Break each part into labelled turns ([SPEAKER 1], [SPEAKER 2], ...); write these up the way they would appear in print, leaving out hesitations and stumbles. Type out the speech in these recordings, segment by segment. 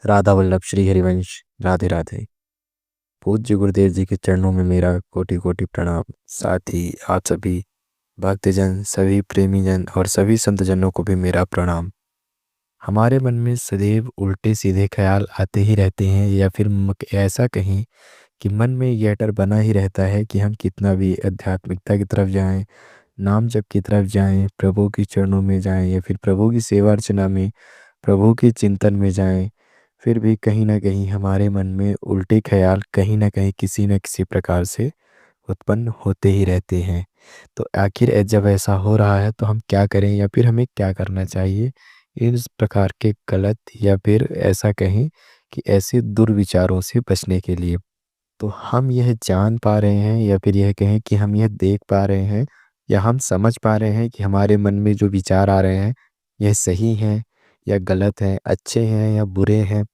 [SPEAKER 1] राधा वल्लभ श्री हरिवंश। राधे राधे। पूज्य गुरुदेव जी के चरणों में मेरा कोटि कोटि प्रणाम। साथ ही आप सभी भक्तजन, सभी प्रेमी जन और सभी संतजनों को भी मेरा प्रणाम। हमारे मन में सदैव उल्टे सीधे ख्याल आते ही रहते हैं, या फिर ऐसा कहें कि मन में यह डर बना ही रहता है कि हम कितना भी आध्यात्मिकता की तरफ जाएं, नाम जप की तरफ जाएं, प्रभु के चरणों में जाएं, या फिर प्रभु की सेवा अर्चना में, प्रभु के चिंतन में जाएं, फिर भी कहीं ना कहीं हमारे मन में उल्टे ख्याल कहीं ना कहीं किसी न किसी प्रकार से उत्पन्न होते ही रहते हैं। तो आखिर जब ऐसा हो रहा है तो हम क्या करें, या फिर हमें क्या करना चाहिए इस प्रकार के गलत, या फिर ऐसा कहें कि ऐसे दुर्विचारों से बचने के लिए। तो हम यह जान पा रहे हैं, या फिर यह कहें कि हम यह देख पा रहे हैं, या हम समझ पा रहे हैं कि हमारे मन में जो विचार आ रहे हैं यह सही हैं या गलत हैं, अच्छे हैं या बुरे हैं,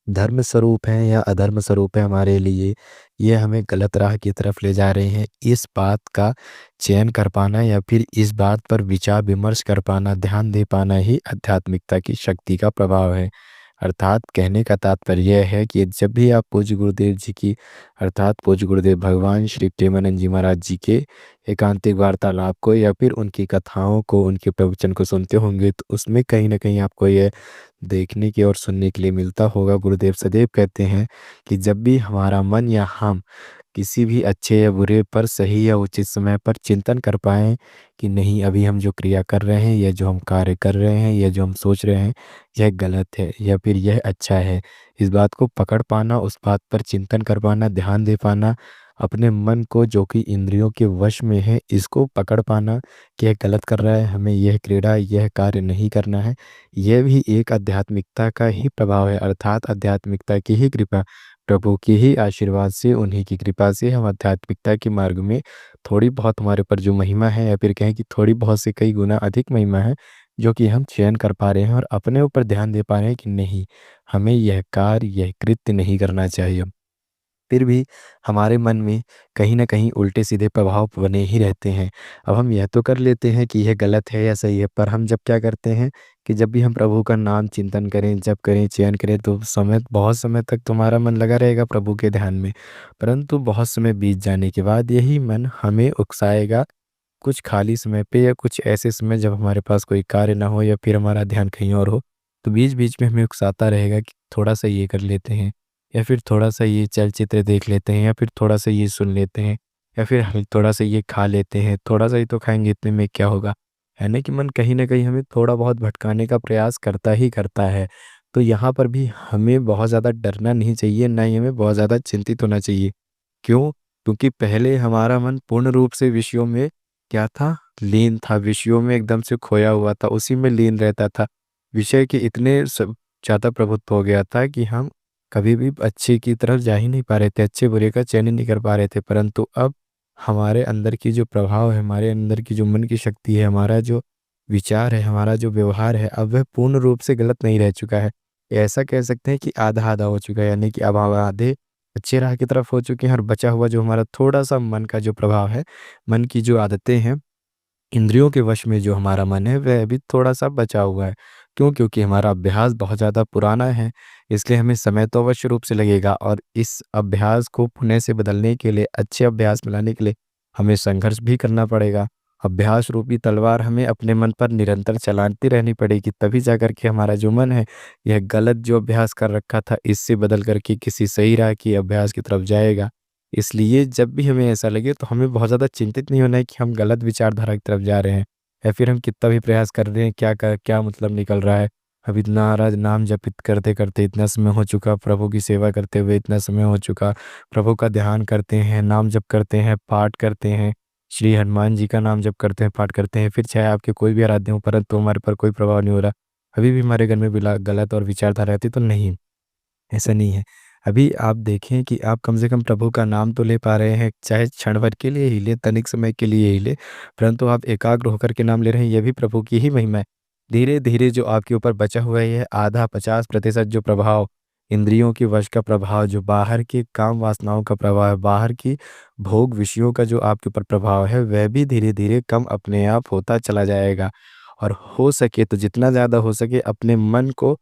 [SPEAKER 1] धर्म स्वरूप हैं या अधर्म स्वरूप है हमारे लिए, ये हमें गलत राह की तरफ ले जा रहे हैं। इस बात का चयन कर पाना, या फिर इस बात पर विचार विमर्श कर पाना, ध्यान दे पाना ही आध्यात्मिकता की शक्ति का प्रभाव है। अर्थात कहने का तात्पर्य यह है कि जब भी आप पूज्य गुरुदेव जी की, अर्थात पूज्य गुरुदेव भगवान श्री प्रेमानंद जी महाराज जी के एकांतिक वार्तालाप को, या फिर उनकी कथाओं को, उनके प्रवचन को सुनते होंगे, तो उसमें कहीं ना कहीं आपको यह देखने की और सुनने के लिए मिलता होगा। गुरुदेव सदैव कहते हैं कि जब भी हमारा मन या हम किसी भी अच्छे या बुरे पर सही या उचित समय पर चिंतन कर पाएं कि नहीं, अभी हम जो क्रिया कर रहे हैं या जो हम कार्य कर रहे हैं या जो हम सोच रहे हैं यह गलत है या फिर यह अच्छा है, इस बात को पकड़ पाना, उस बात पर चिंतन कर पाना, ध्यान दे पाना, अपने मन को जो कि इंद्रियों के वश में है इसको पकड़ पाना कि यह गलत कर रहा है, हमें यह क्रीड़ा यह कार्य नहीं करना है, यह भी एक आध्यात्मिकता का ही प्रभाव है। अर्थात आध्यात्मिकता की ही कृपा, प्रभु की ही आशीर्वाद से, उन्हीं की कृपा से हम आध्यात्मिकता के मार्ग में थोड़ी बहुत हमारे ऊपर जो महिमा है, या फिर कहें कि थोड़ी बहुत से कई गुना अधिक महिमा है, जो कि हम चयन कर पा रहे हैं और अपने ऊपर ध्यान दे पा रहे हैं कि नहीं, हमें यह कार्य यह कृत्य नहीं करना चाहिए। फिर भी हमारे मन में कहीं न कहीं उल्टे सीधे प्रभाव बने ही रहते हैं। अब हम यह तो कर लेते हैं कि यह गलत है या सही है, पर हम जब क्या करते हैं कि जब भी हम प्रभु का नाम चिंतन करें, जप करें, चयन करें, तो बहुत समय तक तुम्हारा मन लगा रहेगा प्रभु के ध्यान में। परंतु बहुत समय बीत जाने के बाद यही मन हमें उकसाएगा, कुछ खाली समय पे या कुछ ऐसे समय जब हमारे पास कोई कार्य ना हो या फिर हमारा ध्यान कहीं और हो, तो बीच-बीच में हमें उकसाता रहेगा कि थोड़ा-सा ये कर लेते हैं, या फिर थोड़ा-सा ये चलचित्र देख लेते हैं, या फिर थोड़ा-सा ये सुन लेते हैं, या फिर हम थोड़ा-सा ये खा लेते हैं, थोड़ा-सा ही तो खाएँगे, इतने में क्या होगा? है ना कि मन कहीं न कहीं हमें थोड़ा बहुत भटकाने का प्रयास करता ही करता है। तो यहाँ पर भी हमें बहुत ज़्यादा डरना नहीं चाहिए, ना ही हमें बहुत ज़्यादा चिंतित होना चाहिए। क्यों? क्योंकि पहले हमारा मन पूर्ण रूप से विषयों में क्या था? लीन था, विषयों में एकदम से खोया हुआ था, उसी में लीन रहता था। विषय के इतने सब ज़्यादा प्रभुत्व हो गया था कि हम कभी भी अच्छे की तरफ जा ही नहीं पा रहे थे, अच्छे-बुरे का चयन ही नहीं कर पा रहे थे। परंतु अब हमारे अंदर की जो प्रभाव है, हमारे अंदर की जो मन की शक्ति है, हमारा जो विचार है, हमारा जो व्यवहार है, अब वह पूर्ण रूप से गलत नहीं रह चुका है। ऐसा कह सकते हैं कि आधा-आधा हो चुका है, यानी कि अब हम आधे अच्छे राह की तरफ हो चुके हैं, और बचा हुआ जो हमारा थोड़ा-सा मन का जो प्रभाव है, मन की जो आदतें हैं, इंद्रियों के वश में जो हमारा मन है, वह अभी थोड़ा-सा बचा हुआ है। क्यों? क्योंकि हमारा अभ्यास बहुत ज़्यादा पुराना है, इसलिए हमें समय तो अवश्य रूप से लगेगा, और इस अभ्यास को पुनः से बदलने के लिए, अच्छे अभ्यास में लाने के लिए हमें संघर्ष भी करना पड़ेगा। अभ्यास रूपी तलवार हमें अपने मन पर निरंतर चलाती रहनी पड़ेगी, तभी जाकर के हमारा जो मन है, यह गलत जो अभ्यास कर रखा था, इससे बदल कर के किसी सही राह की अभ्यास की तरफ जाएगा। इसलिए जब भी हमें ऐसा लगे तो हमें बहुत ज़्यादा चिंतित नहीं होना है कि हम गलत विचारधारा की तरफ जा रहे हैं, या फिर हम कितना भी प्रयास कर रहे हैं, क्या मतलब निकल रहा है। अब इतना नाम जपित करते-करते इतना समय हो चुका, प्रभु की सेवा करते हुए इतना समय हो चुका, प्रभु का ध्यान करते हैं, नाम जप करते हैं, पाठ करते हैं, श्री हनुमान जी का नाम जप करते हैं, पाठ करते हैं, फिर चाहे आपके कोई भी आराध्य हो, परंतु हमारे पर कोई प्रभाव नहीं हो रहा। अभी भी हमारे घर में बिला गलत और विचारधारा रहती, तो नहीं, ऐसा नहीं है। अभी आप देखें कि आप कम से कम प्रभु का नाम तो ले पा रहे हैं, चाहे क्षण भर के लिए ही ले, तनिक समय के लिए ही ले, परंतु आप एकाग्र होकर के नाम ले रहे हैं, ये भी प्रभु की ही महिमा है। धीरे-धीरे जो आपके ऊपर बचा हुआ है, ये आधा 50% जो प्रभाव, इंद्रियों के वश का प्रभाव, जो बाहर की काम वासनाओं का प्रभाव है, बाहर की भोग विषयों का जो आपके ऊपर प्रभाव है, वह भी धीरे-धीरे कम अपने आप होता चला जाएगा। और हो सके तो जितना ज़्यादा हो सके अपने मन को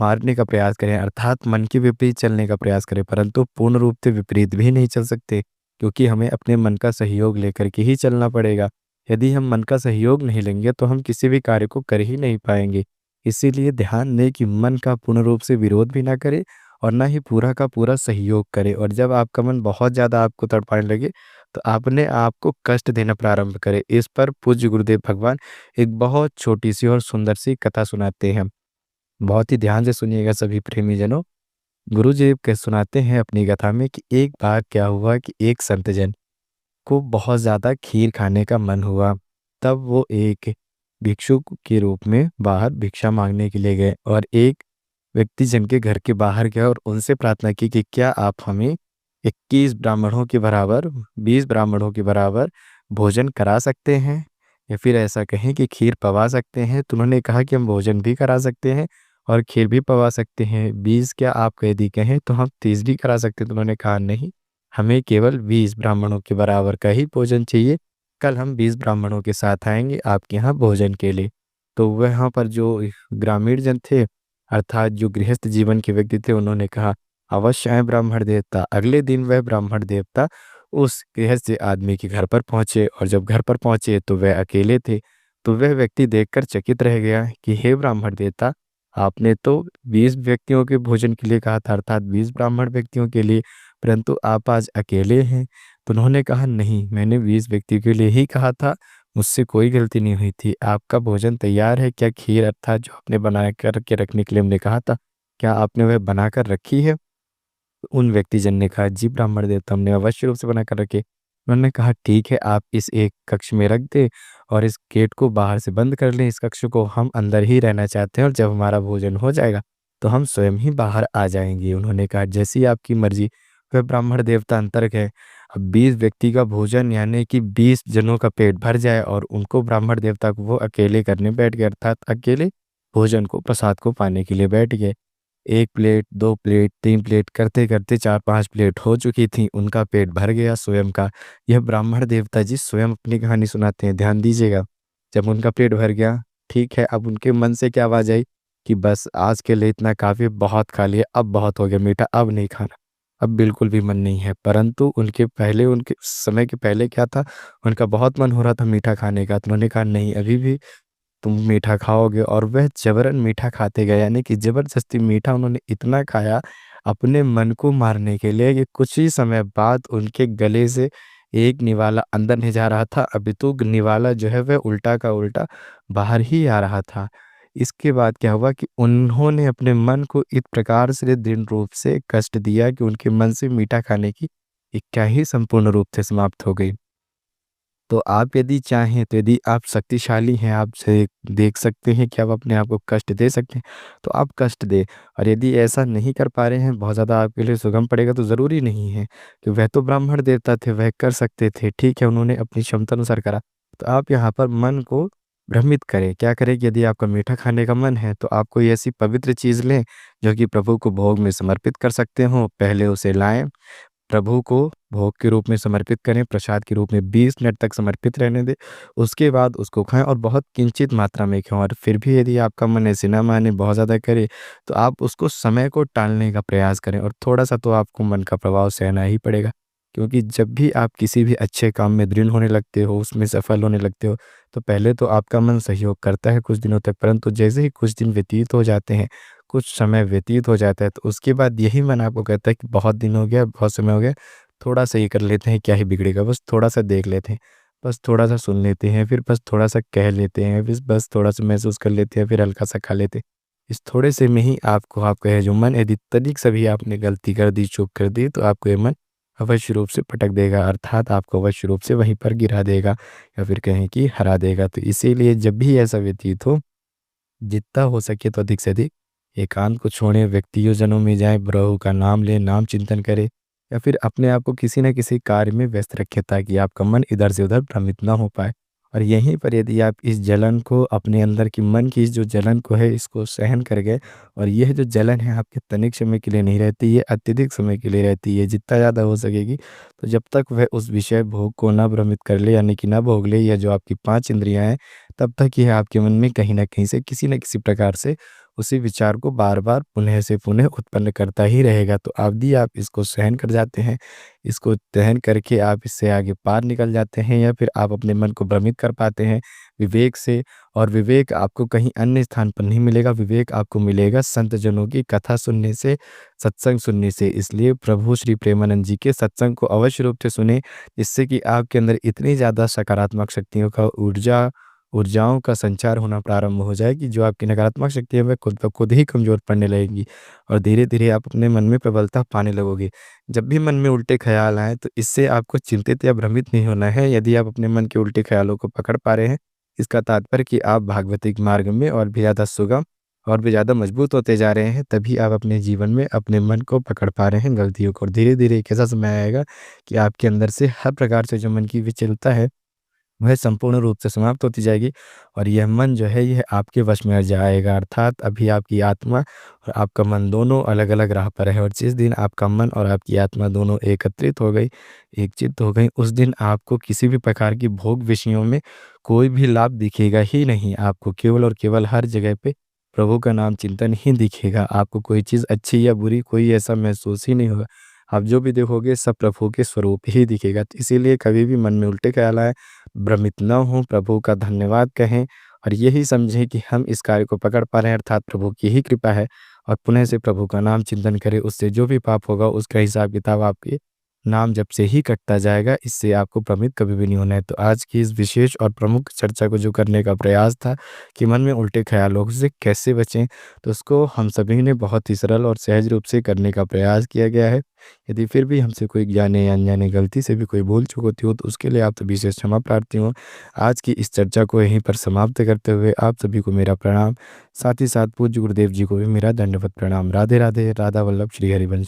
[SPEAKER 1] मारने का प्रयास करें, अर्थात मन के विपरीत चलने का प्रयास करें, परंतु पूर्ण रूप से विपरीत भी नहीं चल सकते, क्योंकि हमें अपने मन का सहयोग लेकर के ही चलना पड़ेगा। यदि हम मन का सहयोग नहीं लेंगे तो हम किसी भी कार्य को कर ही नहीं पाएंगे। इसीलिए ध्यान दें कि मन का पूर्ण रूप से विरोध भी ना करे और ना ही पूरा का पूरा सहयोग करे। और जब आपका मन बहुत ज़्यादा आपको तड़पाने लगे तो अपने आप को कष्ट देना प्रारंभ करे। इस पर पूज्य गुरुदेव भगवान एक बहुत छोटी सी और सुंदर सी कथा सुनाते हैं। बहुत ही ध्यान से सुनिएगा सभी प्रेमी जनों। गुरु जी के सुनाते हैं अपनी कथा में कि एक बार क्या हुआ कि एक संत जन को बहुत ज़्यादा खीर खाने का मन हुआ। तब वो एक भिक्षुक के रूप में बाहर भिक्षा मांगने के लिए गए और एक व्यक्ति जन के घर के बाहर गया और उनसे प्रार्थना की कि क्या आप हमें 21 ब्राह्मणों के बराबर 20 ब्राह्मणों के बराबर भोजन करा सकते हैं, या फिर ऐसा कहें कि खीर पवा सकते हैं। तो उन्होंने कहा कि हम भोजन भी करा सकते हैं और खीर भी पवा सकते हैं। 20 क्या आप यदि कहें तो हम 30 भी करा सकते हैं। तो उन्होंने कहा नहीं, हमें केवल 20 ब्राह्मणों के बराबर का ही भोजन चाहिए। कल हम 20 ब्राह्मणों के साथ आएंगे आपके यहाँ भोजन के लिए। तो वहाँ पर जो ग्रामीण जन थे, अर्थात जो गृहस्थ जीवन के व्यक्ति थे, उन्होंने कहा अवश्य आए ब्राह्मण देवता। अगले दिन वह ब्राह्मण देवता उस गृहस्थ आदमी के घर पर पहुंचे और जब घर पर पहुंचे तो वह अकेले थे। तो वह व्यक्ति देखकर चकित रह गया कि हे ब्राह्मण देवता, आपने तो 20 व्यक्तियों के भोजन के लिए कहा था, अर्थात 20 ब्राह्मण व्यक्तियों के लिए, परंतु आप आज अकेले हैं। तो उन्होंने कहा नहीं, मैंने 20 व्यक्तियों के लिए ही कहा था, मुझसे कोई गलती नहीं हुई थी। आपका भोजन तैयार है क्या? खीर अर्थात जो आपने बना कर के रखने के लिए हमने कहा था, क्या आपने वह बनाकर रखी है? उन व्यक्तिजन ने कहा जी ब्राह्मण देवता, हमने अवश्य रूप से बना कर रखे। उन्होंने कहा ठीक है, आप इस एक कक्ष में रख दे और इस गेट को बाहर से बंद कर लें। इस कक्ष को हम अंदर ही रहना चाहते हैं और जब हमारा भोजन हो जाएगा तो हम स्वयं ही बाहर आ जाएंगे। उन्होंने कहा जैसी आपकी मर्जी। वह ब्राह्मण देवता अंतर गए। अब 20 व्यक्ति का भोजन यानी कि 20 जनों का पेट भर जाए और उनको ब्राह्मण देवता को वो अकेले करने बैठ गए, अर्थात अकेले भोजन को प्रसाद को पाने के लिए बैठ गए। 1 प्लेट, 2 प्लेट, 3 प्लेट करते-करते 4-5 प्लेट हो चुकी थी। उनका पेट भर गया स्वयं का। यह ब्राह्मण देवता जी स्वयं अपनी कहानी सुनाते हैं, ध्यान दीजिएगा। जब उनका पेट भर गया, ठीक है, अब उनके मन से क्या आवाज़ आई कि बस आज के लिए इतना काफ़ी, बहुत खा लिया, अब बहुत हो गया मीठा, अब नहीं खाना। अब बिल्कुल भी मन नहीं है। परंतु उनके समय के पहले क्या था, उनका बहुत मन हो रहा था मीठा खाने का। तो उन्होंने कहा नहीं, अभी भी तुम मीठा खाओगे। और वह जबरन मीठा खाते गए, यानी कि जबरदस्ती मीठा उन्होंने इतना खाया अपने मन को मारने के लिए कि कुछ ही समय बाद उनके गले से एक निवाला अंदर नहीं जा रहा था, अपितु निवाला जो है वह उल्टा का उल्टा बाहर ही आ रहा था। इसके बाद क्या हुआ कि उन्होंने अपने मन को इस प्रकार से दृढ़ रूप से कष्ट दिया कि उनके मन से मीठा खाने की इच्छा ही संपूर्ण रूप से समाप्त हो गई। तो आप यदि चाहें, तो यदि आप शक्तिशाली हैं, आप से देख सकते हैं कि आप अपने आप को कष्ट दे सकते हैं, तो आप कष्ट दें। और यदि ऐसा नहीं कर पा रहे हैं, बहुत ज़्यादा आपके लिए सुगम पड़ेगा, तो ज़रूरी नहीं है कि वह तो ब्राह्मण देवता थे, वह कर सकते थे, ठीक है, उन्होंने अपनी क्षमता अनुसार करा। तो आप यहाँ पर मन को भ्रमित करें। क्या करें कि यदि आपका मीठा खाने का मन है, तो आप कोई ऐसी पवित्र चीज़ लें, जो कि प्रभु को भोग में समर्पित कर सकते हों। पहले उसे लाएँ, प्रभु को भोग के रूप में समर्पित करें, प्रसाद के रूप में 20 मिनट तक समर्पित रहने दें। उसके बाद उसको खाएँ और बहुत किंचित मात्रा में खाएँ। और फिर भी यदि आपका मन ऐसे ना माने, बहुत ज़्यादा करे, तो आप उसको समय को टालने का प्रयास करें। और थोड़ा-सा तो आपको मन का प्रभाव सहना ही पड़ेगा, क्योंकि जब भी आप किसी भी अच्छे काम में दृढ़ होने लगते हो, उसमें सफल होने लगते हो, तो पहले तो आपका मन सहयोग करता है कुछ दिनों तक, परंतु जैसे ही कुछ दिन व्यतीत हो जाते हैं, कुछ समय व्यतीत हो जाता है, तो उसके बाद यही मन आपको कहता है कि बहुत दिन हो गया, बहुत समय हो गया, थोड़ा-सा ये कर लेते हैं, क्या ही बिगड़ेगा, बस थोड़ा-सा देख लेते हैं, बस थोड़ा-सा सुन लेते हैं, फिर बस थोड़ा-सा कह लेते हैं, फिर बस थोड़ा-सा महसूस कर लेते हैं, फिर हल्का-सा खा लेते हैं। इस थोड़े से में ही आपको आपका ये जो मन, यदि तनिक सा भी आपने गलती कर दी, चूक कर दी, तो आपको ये मन अवश्य रूप से पटक देगा, अर्थात आपको अवश्य रूप से वहीं पर गिरा देगा या फिर कहें कि हरा देगा। तो इसीलिए जब भी ऐसा व्यतीत हो, जितना हो सके तो अधिक से अधिक एकांत को छोड़ें, व्यक्तियों जनों में जाएँ, प्रभु का नाम लें, नाम चिंतन करें, या फिर अपने आप को किसी न किसी कार्य में व्यस्त रखें, ताकि आपका मन इधर से उधर भ्रमित ना हो पाए। और यहीं पर यदि आप इस जलन को, अपने अंदर की मन की इस जो जलन को है, इसको सहन कर गए, और यह जो जलन है आपके तनिक समय के लिए नहीं रहती, ये अत्यधिक समय के लिए रहती है, जितना ज़्यादा हो सकेगी। तो जब तक वह उस विषय भोग को ना भ्रमित कर ले, यानी कि ना भोग ले, या जो आपकी 5 इंद्रियाँ हैं, तब तक यह आपके मन में कहीं न कहीं से, किसी न किसी प्रकार से उसी विचार को बार-बार पुनः से पुनः उत्पन्न करता ही रहेगा। तो यदि आप इसको सहन कर जाते हैं, इसको सहन करके आप इससे आगे पार निकल जाते हैं या फिर आप अपने मन को भ्रमित कर पाते हैं विवेक से, और विवेक आपको कहीं अन्य स्थान पर नहीं मिलेगा, विवेक आपको मिलेगा संत जनों की कथा सुनने से, सत्संग सुनने से। इसलिए प्रभु श्री प्रेमानंद जी के सत्संग को अवश्य रूप से सुनें, जिससे कि आपके अंदर इतनी ज़्यादा सकारात्मक शक्तियों का ऊर्जाओं का संचार होना प्रारंभ हो जाए कि जो आपकी नकारात्मक शक्ति है वह खुद ब खुद ही कमज़ोर पड़ने लगेंगी और धीरे-धीरे आप अपने मन में प्रबलता पाने लगोगे। जब भी मन में उल्टे ख़्याल आएँ तो इससे आपको चिंतित या भ्रमित नहीं होना है। यदि आप अपने मन के उल्टे ख़्यालों को पकड़ पा रहे हैं, इसका तात्पर्य कि आप भागवतिक मार्ग में और भी ज़्यादा सुगम और भी ज़्यादा मजबूत होते जा रहे हैं। तभी आप अपने जीवन में अपने मन को पकड़ पा रहे हैं गलतियों को, और धीरे-धीरे एक ऐसा समय आएगा कि आपके अंदर से हर प्रकार से जो मन की विचलता है वह संपूर्ण रूप से समाप्त होती जाएगी और यह मन जो है यह आपके वश में आ जाएगा। अर्थात अभी आपकी आत्मा और आपका मन दोनों अलग-अलग राह पर है, और जिस दिन आपका मन और आपकी आत्मा दोनों एकत्रित हो गई, एकचित्त हो गई, उस दिन आपको किसी भी प्रकार की भोग विषयों में कोई भी लाभ दिखेगा ही नहीं। आपको केवल और केवल हर जगह पे प्रभु का नाम चिंतन ही दिखेगा। आपको कोई चीज़ अच्छी या बुरी कोई ऐसा महसूस ही नहीं होगा। आप जो भी देखोगे सब प्रभु के स्वरूप ही दिखेगा। तो इसीलिए कभी भी मन में उल्टे ख़्याल आए, भ्रमित न हों, प्रभु का धन्यवाद कहें और यही समझें कि हम इस कार्य को पकड़ पा रहे हैं, अर्थात प्रभु की ही कृपा है, और पुनः से प्रभु का नाम चिंतन करें। उससे जो भी पाप होगा उसका हिसाब-किताब आपके नाम जप से ही कटता जाएगा। इससे आपको भ्रमित कभी भी नहीं होना है। तो आज की इस विशेष और प्रमुख चर्चा को जो करने का प्रयास था कि मन में उल्टे ख़्यालों से कैसे बचें, तो उसको हम सभी ने बहुत ही सरल और सहज रूप से करने का प्रयास किया गया है। यदि फिर भी हमसे कोई जाने या अनजाने गलती से भी कोई भूल-चूक होती हो तो उसके लिए आप सभी से क्षमा प्रार्थी हूँ। आज की इस चर्चा को यहीं पर समाप्त करते हुए आप सभी को मेरा प्रणाम, साथ ही साथ पूज्य गुरुदेव जी को भी मेरा दंडवत प्रणाम। राधे राधे, राधा वल्लभ श्री हरिवंश।